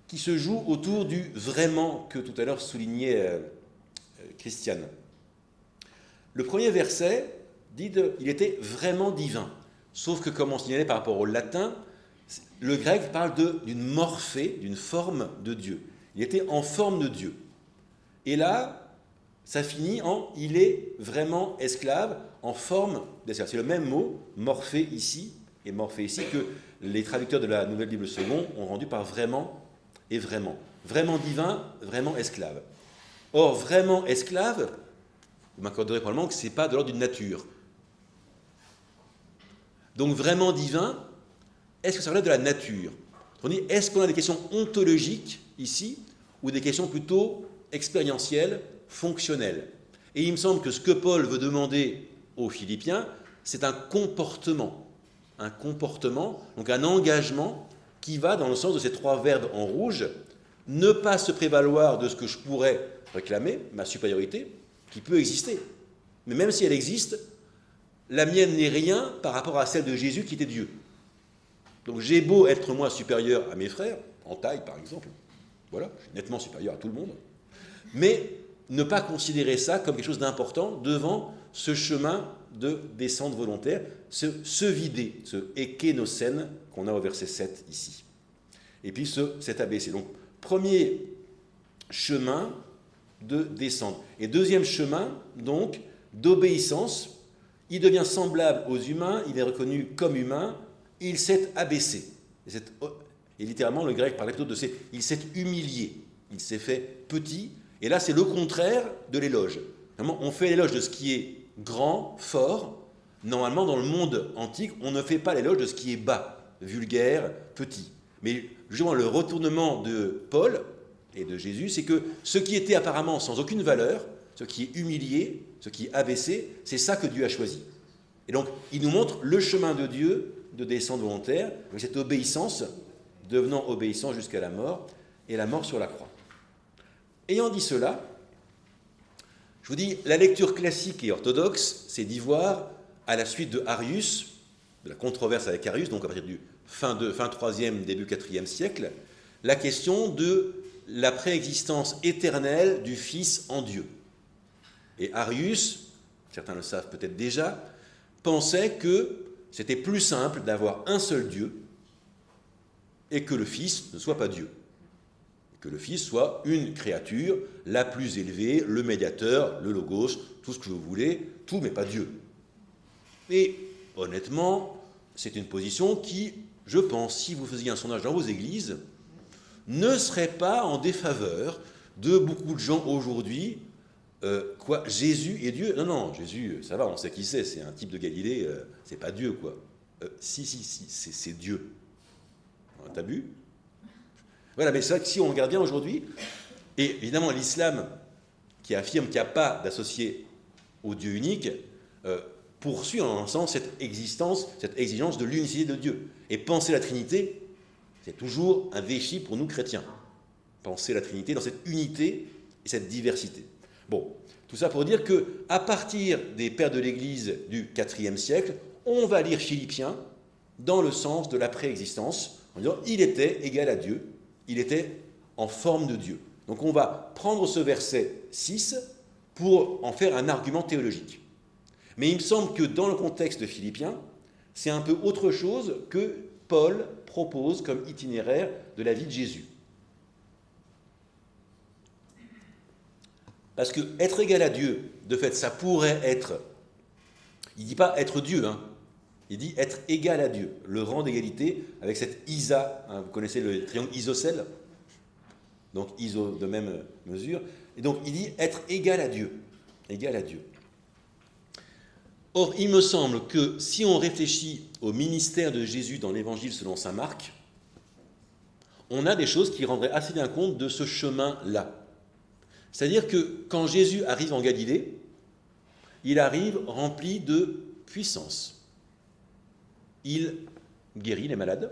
qui se jouent autour du vraiment que tout à l'heure soulignait Christiane. Le premier verset dit il était vraiment divin. Sauf que, comme on signalait par rapport au latin, le grec parle d'une morphée, d'une forme de Dieu. Il était en forme de Dieu. Et là, ça finit en « il est vraiment esclave » en forme d'esclave. C'est le même mot, morphé ici, et morphé ici, que les traducteurs de la Nouvelle Bible Seconde ont rendu par vraiment et vraiment. Vraiment divin, vraiment esclave. Or, vraiment esclave, vous m'accorderez probablement que ce n'est pas de l'ordre d'une nature. Donc, vraiment divin, est-ce que ça relève de la nature? On dit, est-ce qu'on a des questions ontologiques ici, ou des questions plutôt expérientielles, fonctionnelles? Et il me semble que ce que Paul veut demander aux Philippiens, c'est un comportement, donc un engagement qui va dans le sens de ces trois verbes en rouge, ne pas se prévaloir de ce que je pourrais réclamer, ma supériorité, qui peut exister. Mais même si elle existe, la mienne n'est rien par rapport à celle de Jésus qui était Dieu. Donc j'ai beau être moi supérieur à mes frères, en taille par exemple, voilà, je suis nettement supérieur à tout le monde, mais ne pas considérer ça comme quelque chose d'important devant ce chemin de descente volontaire, se vider, ce ekénocène qu'on a au verset 7 ici. Et puis cet abaissé. Donc premier chemin de descente. Et deuxième chemin, donc, d'obéissance. Il devient semblable aux humains, il est reconnu comme humain, il s'est abaissé. Et littéralement, le grec parlait plutôt de il s'est humilié, il s'est fait petit. Et là, c'est le contraire de l'éloge. On fait l'éloge de ce qui est grand, fort. Normalement, dans le monde antique, on ne fait pas l'éloge de ce qui est bas, vulgaire, petit. Mais justement, le retournement de Paul et de Jésus, c'est que ce qui était apparemment sans aucune valeur, ce qui est humilié, ce qui est abaissé, c'est ça que Dieu a choisi. Et donc, il nous montre le chemin de Dieu de descente volontaire, avec cette obéissance, devenant obéissant jusqu'à la mort, et la mort sur la croix. Ayant dit cela, je vous dis, la lecture classique et orthodoxe, c'est d'y voir, à la suite de Arius, de la controverse avec Arius, donc à partir du fin 3e, début 4e siècle, la question de la préexistence éternelle du Fils en Dieu. Et Arius, certains le savent peut-être déjà, pensait que c'était plus simple d'avoir un seul Dieu et que le Fils ne soit pas Dieu. Que le Fils soit une créature, la plus élevée, le médiateur, le logos, tout ce que vous voulez, tout mais pas Dieu. Et honnêtement, c'est une position qui, je pense, si vous faisiez un sondage dans vos églises, ne serait pas en défaveur de beaucoup de gens aujourd'hui. Quoi, Jésus est Dieu? Non, Jésus, ça va, on sait qui c'est un type de Galilée, c'est pas Dieu, quoi. Si, c'est Dieu. T'as vu? Voilà, mais c'est vrai que si on regarde bien aujourd'hui, et évidemment l'islam qui affirme qu'il n'y a pas d'associé au Dieu unique, poursuit en un sens cette exigence de l'unicité de Dieu. Et penser la Trinité, c'est toujours un défi pour nous chrétiens. Penser la Trinité dans cette unité et cette diversité. Bon, tout ça pour dire qu'à partir des pères de l'Église du IVe siècle, on va lire Philippiens dans le sens de la préexistence, en disant il était égal à Dieu, il était en forme de Dieu. Donc on va prendre ce verset 6 pour en faire un argument théologique. Mais il me semble que dans le contexte de Philippiens, c'est un peu autre chose que Paul propose comme itinéraire de la vie de Jésus. Parce que être égal à Dieu, de fait, ça pourrait être, il ne dit pas être Dieu, hein, il dit être égal à Dieu, le rang d'égalité avec cette isa, hein, vous connaissez le triangle isocèle, donc iso de même mesure, et donc il dit être égal à Dieu, égal à Dieu. Or, il me semble que si on réfléchit au ministère de Jésus dans l'Évangile selon saint Marc, on a des choses qui rendraient assez bien compte de ce chemin-là. C'est-à-dire que quand Jésus arrive en Galilée, il arrive rempli de puissance. Il guérit les malades,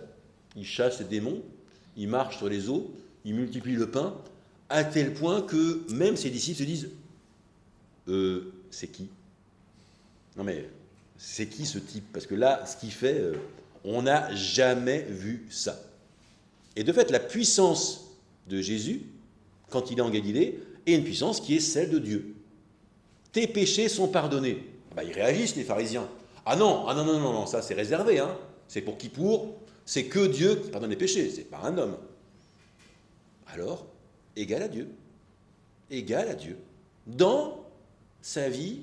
il chasse les démons, il marche sur les eaux, il multiplie le pain, à tel point que même ses disciples se disent « c'est qui ?» Non mais, c'est qui ce type? Parce que là, ce qu'il fait, on n'a jamais vu ça. Et de fait, la puissance de Jésus, quand il est en Galilée, est une puissance qui est celle de Dieu. Tes péchés sont pardonnés. Ils réagissent, les pharisiens. Ah non, ça c'est réservé, hein. C'est pour Kippour, c'est que Dieu qui pardonne les péchés, c'est pas un homme. Alors, égal à Dieu. égal à Dieu dans sa vie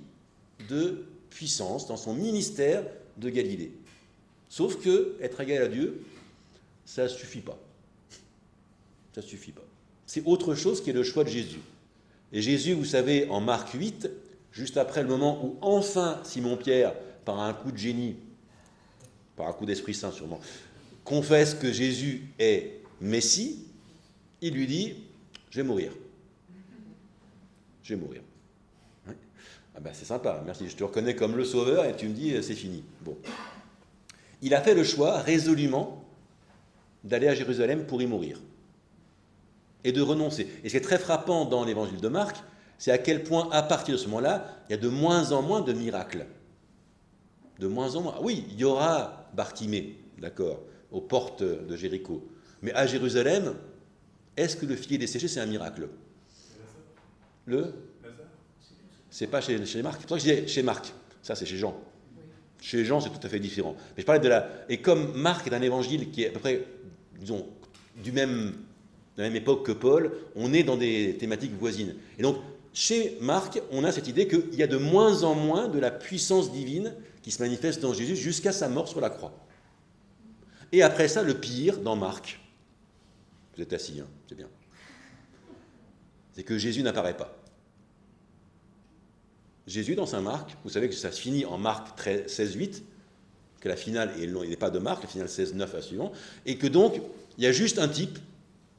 de puissance, dans son ministère de Galilée. Sauf que être égal à Dieu, ça ne suffit pas. Ça ne suffit pas. C'est autre chose qui est le choix de Jésus. Et Jésus, vous savez, en Marc 8, juste après le moment où enfin Simon-Pierre, par un coup de génie, par un coup d'Esprit Saint sûrement, confesse que Jésus est Messie, il lui dit « Je vais mourir. Je vais mourir. » Ah ben c'est sympa, merci, je te reconnais comme le sauveur et tu me dis « C'est fini. » Bon. Il a fait le choix résolument d'aller à Jérusalem pour y mourir et de renoncer. Et ce qui est très frappant dans l'évangile de Marc, c'est à quel point, à partir de ce moment-là, il y a de moins en moins de miracles. De moins en moins. Oui, il y aura Bartimée, d'accord, aux portes de Jéricho. Mais à Jérusalem, est-ce que le filet desséché, c'est un miracle? C'est pas chez Marc. C'est pour ça que je dis chez Marc. Ça, c'est chez Jean. Chez Jean, c'est tout à fait différent. Mais je parlais de la... Et comme Marc est un évangile qui est à peu près, disons, de la même époque que Paul, on est dans des thématiques voisines. Et donc, chez Marc, on a cette idée qu'il y a de moins en moins de la puissance divine qui se manifeste dans Jésus jusqu'à sa mort sur la croix. Et après ça, le pire, dans Marc, vous êtes assis, hein, c'est bien, c'est que Jésus n'apparaît pas. Jésus, dans Saint Marc, vous savez que ça se finit en Marc 16-8, que la finale, et il n'est pas de Marc, la finale 16-9 à suivant, et que donc, il y a juste un type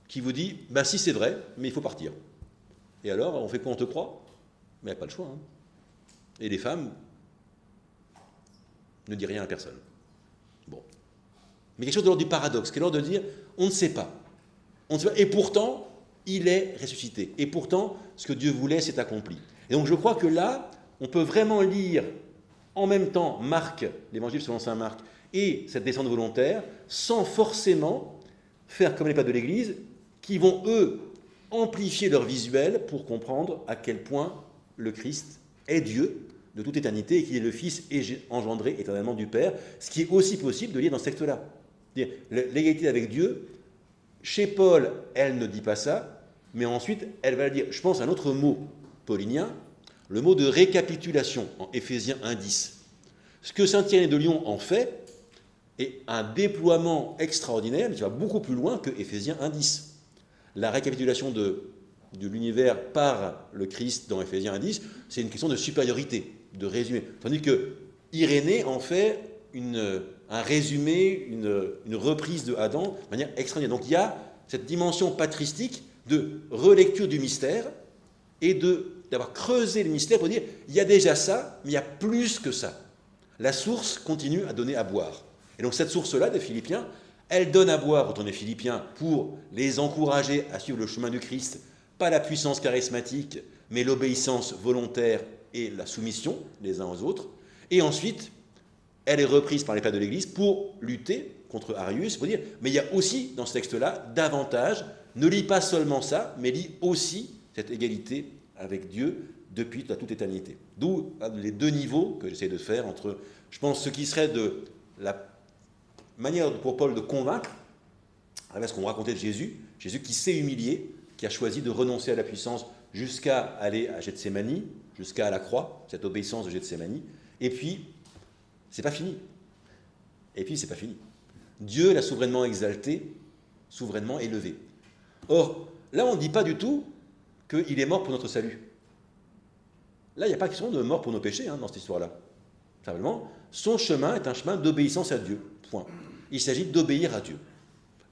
qui vous dit, bah si c'est vrai, mais il faut partir. Et alors, on fait quoi, on te croit? Mais il n'y a pas le choix. Hein. Et les femmes ne disent rien à personne. Bon. Mais quelque chose de l'ordre du paradoxe, qui est l'ordre de dire, on ne sait pas. On ne sait pas. Et pourtant, il est ressuscité. Et pourtant, ce que Dieu voulait s'est accompli. Et donc je crois que là, on peut vraiment lire en même temps Marc, l'évangile selon saint Marc, et cette descente volontaire, sans forcément faire comme les pères de l'Église, qui vont, eux, amplifier leur visuel pour comprendre à quel point le Christ est Dieu de toute éternité et qu'il est le Fils engendré éternellement du Père, ce qui est aussi possible de lire dans ce texte-là. L'égalité avec Dieu, chez Paul, elle ne dit pas ça, mais ensuite, elle va le dire. Je pense à un autre mot paulinien, le mot de récapitulation en Éphésiens 1,10. Ce que saint Irénée de Lyon en fait est un déploiement extraordinaire, mais qui va beaucoup plus loin que Éphésiens 1,10. La récapitulation de l'univers par le Christ dans Éphésiens 1,10, c'est une question de supériorité, de résumé. Tandis que Irénée en fait un résumé, une reprise de Adam de manière extraordinaire. Donc il y a cette dimension patristique de relecture du mystère et d'avoir creusé le mystère pour dire il y a déjà ça, mais il y a plus que ça. La source continue à donner à boire. Et donc cette source-là des Philippiens, elle donne à boire, quand on est Philippiens, pour les encourager à suivre le chemin du Christ, pas la puissance charismatique, mais l'obéissance volontaire et la soumission les uns aux autres. Et ensuite, elle est reprise par les pères de l'Église pour lutter contre Arius, pour dire, mais il y a aussi dans ce texte-là davantage, ne lis pas seulement ça, mais lis aussi cette égalité avec Dieu depuis toute éternité. D'où les deux niveaux que j'essaie de faire entre, je pense, ce qui serait de la manière pour Paul de convaincre, avec ce qu'on racontait de Jésus, Jésus qui s'est humilié, qui a choisi de renoncer à la puissance jusqu'à aller à Gethsémani, jusqu'à la croix, cette obéissance de Gethsémani, et puis, c'est pas fini. Et puis, c'est pas fini. Dieu l'a souverainement exalté, souverainement élevé. Or, là, on ne dit pas du tout qu'il est mort pour notre salut. Là, il n'y a pas question de mort pour nos péchés dans cette histoire-là. Simplement, son chemin est un chemin d'obéissance à Dieu. Point. Il s'agit d'obéir à Dieu.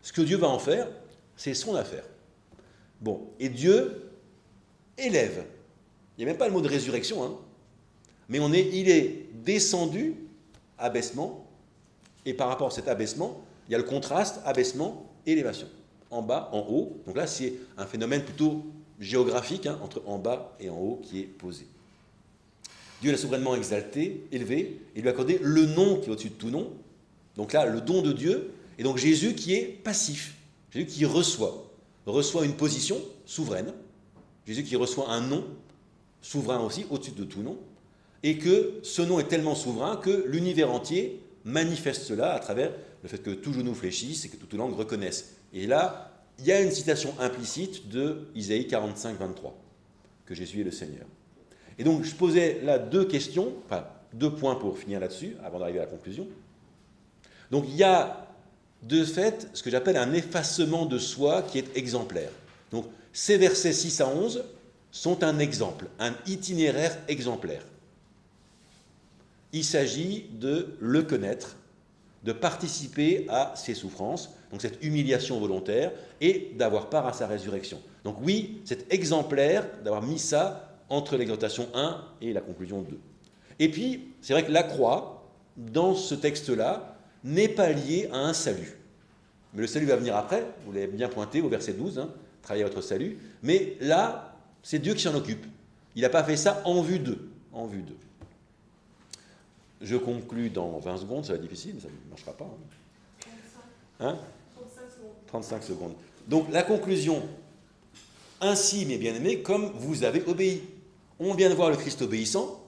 Ce que Dieu va en faire, c'est son affaire. Bon, et Dieu élève. Il n'y a même pas le mot de résurrection, mais il est descendu, abaissement, et par rapport à cet abaissement, il y a le contraste, abaissement, élévation. En bas, en haut. Donc là, c'est un phénomène plutôt géographique, entre en bas et en haut, qui est posé. Dieu l'a souverainement exalté, élevé, et lui a accordé le nom qui est au-dessus de tout nom. Donc là, le don de Dieu, et donc Jésus qui est passif, Jésus qui reçoit une position souveraine, Jésus qui reçoit un nom souverain aussi, au-dessus de tout nom, et que ce nom est tellement souverain que l'univers entier manifeste cela à travers le fait que tout genou fléchisse et que toute langue reconnaisse. Et là, il y a une citation implicite de Isaïe 45, 23. que Jésus est le Seigneur. Et donc, je posais là deux questions, enfin, deux points pour finir là-dessus, avant d'arriver à la conclusion. Donc, il y a, de fait, ce que j'appelle un effacement de soi qui est exemplaire. Donc, ces versets 6 à 11 sont un exemple, un itinéraire exemplaire. Il s'agit de le connaître, de participer à ses souffrances, donc cette humiliation volontaire, et d'avoir part à sa résurrection. Donc oui, c'est exemplaire d'avoir mis ça entre l'exhortation 1 et la conclusion 2. Et puis, c'est vrai que la croix, dans ce texte-là, n'est pas liée à un salut. Mais le salut va venir après, vous l'avez bien pointé au verset 12, hein, travaillez votre salut. Mais là, c'est Dieu qui s'en occupe. Il n'a pas fait ça en vue d'eux. En vue d'eux. Je conclus dans 20 secondes, ça va être difficile, mais ça ne marchera pas. Hein 35 secondes. Donc la conclusion, ainsi, mes bien-aimés, comme vous avez obéi. On vient de voir le Christ obéissant,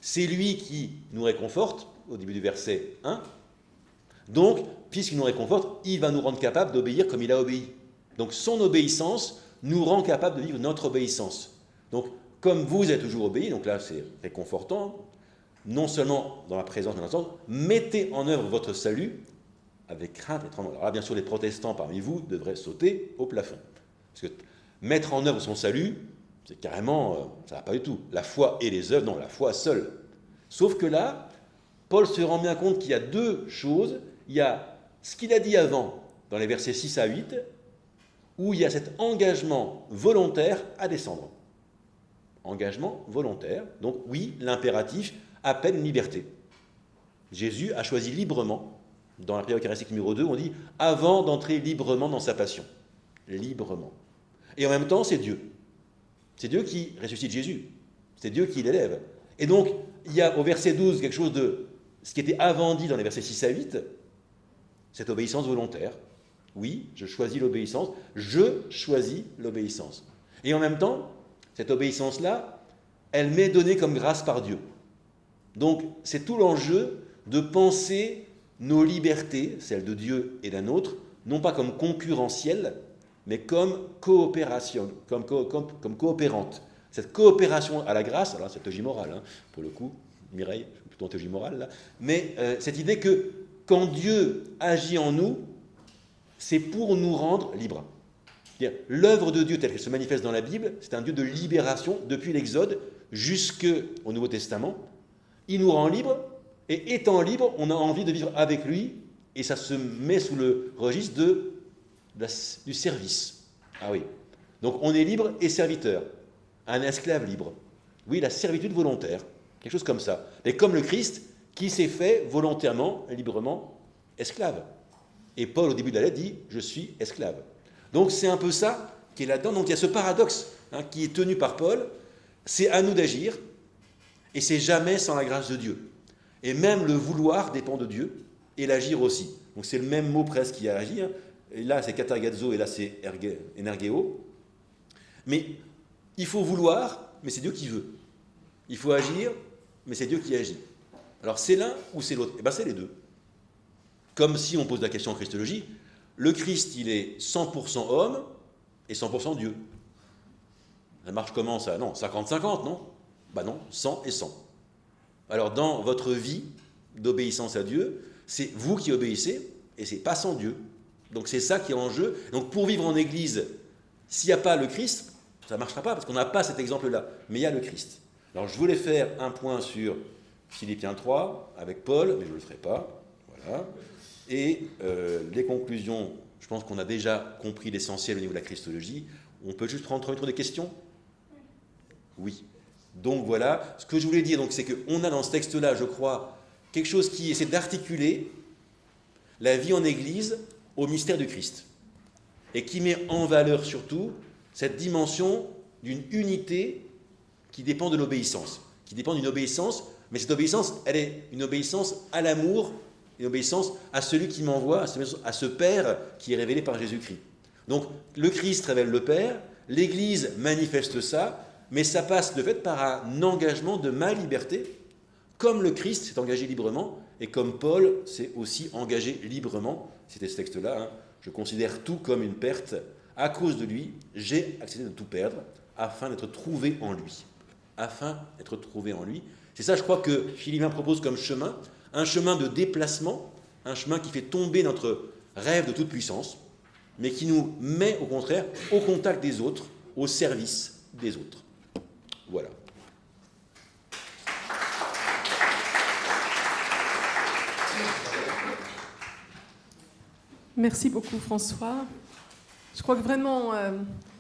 c'est lui qui nous réconforte, au début du verset 1. Donc, puisqu'il nous réconforte, il va nous rendre capables d'obéir comme il a obéi. Donc son obéissance nous rend capables de vivre notre obéissance. Donc, comme vous êtes toujours obéi, donc là c'est réconfortant, non seulement dans la présence de l'instant, mettez en œuvre votre salut avec crainte et tremblement. Alors là, bien sûr, les protestants parmi vous devraient sauter au plafond. Parce que mettre en œuvre son salut, c'est carrément, ça ne va pas du tout. La foi et les œuvres, non, la foi seule. Sauf que là, Paul se rend bien compte qu'il y a deux choses. Il y a ce qu'il a dit avant, dans les versets 6 à 8, où il y a cet engagement volontaire à descendre. Engagement volontaire. Donc oui, l'impératif appelle une liberté. Jésus a choisi librement, dans la prière eucharistique numéro 2, on dit « avant d'entrer librement dans sa passion ». Librement. Et en même temps, c'est Dieu. C'est Dieu qui ressuscite Jésus. C'est Dieu qui l'élève. Et donc, il y a au verset 12 quelque chose de ce qui était avant dit dans les versets 6 à 8, cette obéissance volontaire. Oui, je choisis l'obéissance. Je choisis l'obéissance. Et en même temps, cette obéissance-là, elle m'est donnée comme grâce par Dieu. Donc, c'est tout l'enjeu de penser nos libertés, celles de Dieu et d'un autre, non pas comme concurrentielles, mais comme coopération, comme coopérantes. Cette coopération à la grâce, alors c'est théologie morale, hein, pour le coup, Mireille, je suis plutôt en théologie morale là, mais cette idée que quand Dieu agit en nous, c'est pour nous rendre libres. L'œuvre de Dieu telle qu'elle se manifeste dans la Bible, c'est un Dieu de libération depuis l'Exode jusqu'au Nouveau Testament. Il nous rend libres, et étant libres, on a envie de vivre avec lui, et ça se met sous le registre du service. Ah oui. Donc on est libre et serviteur. Un esclave libre. Oui, la servitude volontaire. Quelque chose comme ça. Et comme le Christ qui s'est fait volontairement, librement, esclave. Et Paul, au début de la lettre, dit « je suis esclave ». Donc c'est un peu ça qui est là-dedans. Donc il y a ce paradoxe qui est tenu par Paul. C'est à nous d'agir, et c'est jamais sans la grâce de Dieu. Et même le vouloir dépend de Dieu, et l'agir aussi. Donc c'est le même mot presque qui a agi. Et là c'est katargazo, et là c'est energeo. Mais il faut vouloir, mais c'est Dieu qui veut. Il faut agir, mais c'est Dieu qui agit. Alors c'est l'un ou c'est l'autre? Eh bien c'est les deux. Comme si on pose la question en Christologie, le Christ il est 100% homme et 100% Dieu. Ça marche comment ça? Non, 50-50, non? Ben non, 100 et 100. Alors dans votre vie d'obéissance à Dieu, c'est vous qui obéissez et c'est pas sans Dieu. Donc c'est ça qui est en jeu. Donc pour vivre en Église, s'il n'y a pas le Christ, ça ne marchera pas parce qu'on n'a pas cet exemple-là. Mais il y a le Christ. Alors je voulais faire un point sur Philippiens 3 avec Paul, mais je ne le ferai pas. Voilà. Et les conclusions, je pense qu'on a déjà compris l'essentiel au niveau de la Christologie. On peut juste prendre des questions? Oui. Donc voilà, ce que je voulais dire, c'est qu'on a dans ce texte-là, je crois, quelque chose qui essaie d'articuler la vie en Église au mystère du Christ. Et qui met en valeur surtout cette dimension d'une unité qui dépend de l'obéissance. Qui dépend d'une obéissance, mais cette obéissance, elle est une obéissance à l'amour, une obéissance à celui qui m'envoie, à ce Père qui est révélé par Jésus-Christ. Donc le Christ révèle le Père, l'Église manifeste ça, mais ça passe de fait par un engagement de ma liberté, comme le Christ s'est engagé librement, et comme Paul s'est aussi engagé librement. C'était ce texte-là, je considère tout comme une perte À cause de lui, j'ai accepté de tout perdre afin d'être trouvé en lui. Afin d'être trouvé en lui. C'est ça, je crois, que Philibin propose comme chemin, un chemin de déplacement, un chemin qui fait tomber notre rêve de toute puissance, mais qui nous met, au contraire, au contact des autres, au service des autres. Voilà. Merci beaucoup, François. Je crois que vraiment,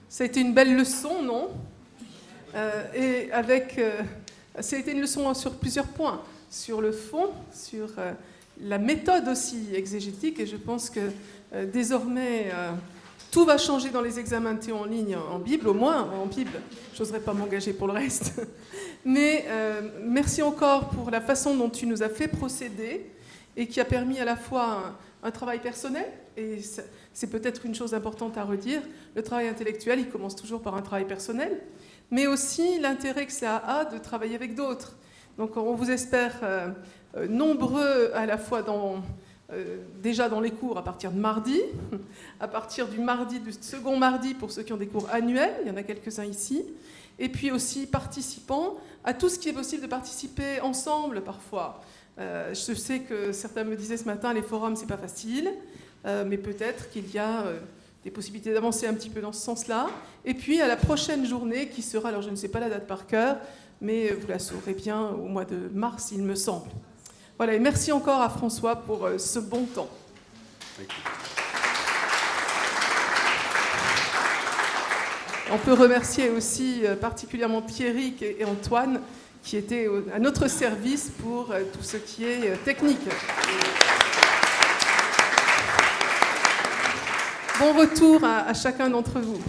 ça a été une belle leçon, non? Et ça a été une leçon sur plusieurs points. Sur le fond, sur la méthode aussi exégétique, et je pense que désormais, tout va changer dans les examens de théo en ligne, en Bible, au moins en Bible. Je n'oserais pas m'engager pour le reste. Mais merci encore pour la façon dont tu nous as fait procéder et qui a permis à la fois un travail personnel, et c'est peut-être une chose importante à redire, le travail intellectuel, il commence toujours par un travail personnel, mais aussi l'intérêt que ça a de travailler avec d'autres. Donc on vous espère nombreux à la fois déjà dans les cours à partir de mardi, à partir du second mardi pour ceux qui ont des cours annuels, il y en a quelques-uns ici, et puis aussi participants à tout ce qui est possible de participer ensemble parfois. Je sais que certains me disaient ce matin, les forums, c'est pas facile, mais peut-être qu'il y a des possibilités d'avancer un petit peu dans ce sens-là. Et puis à la prochaine journée, qui sera, alors je ne sais pas la date par cœur, mais vous la saurez bien au mois de mars, il me semble. Voilà, et merci encore à François pour ce bon temps. On peut remercier aussi particulièrement Pierrick et Antoine, qui étaient à notre service pour tout ce qui est technique. Bon retour à chacun d'entre vous.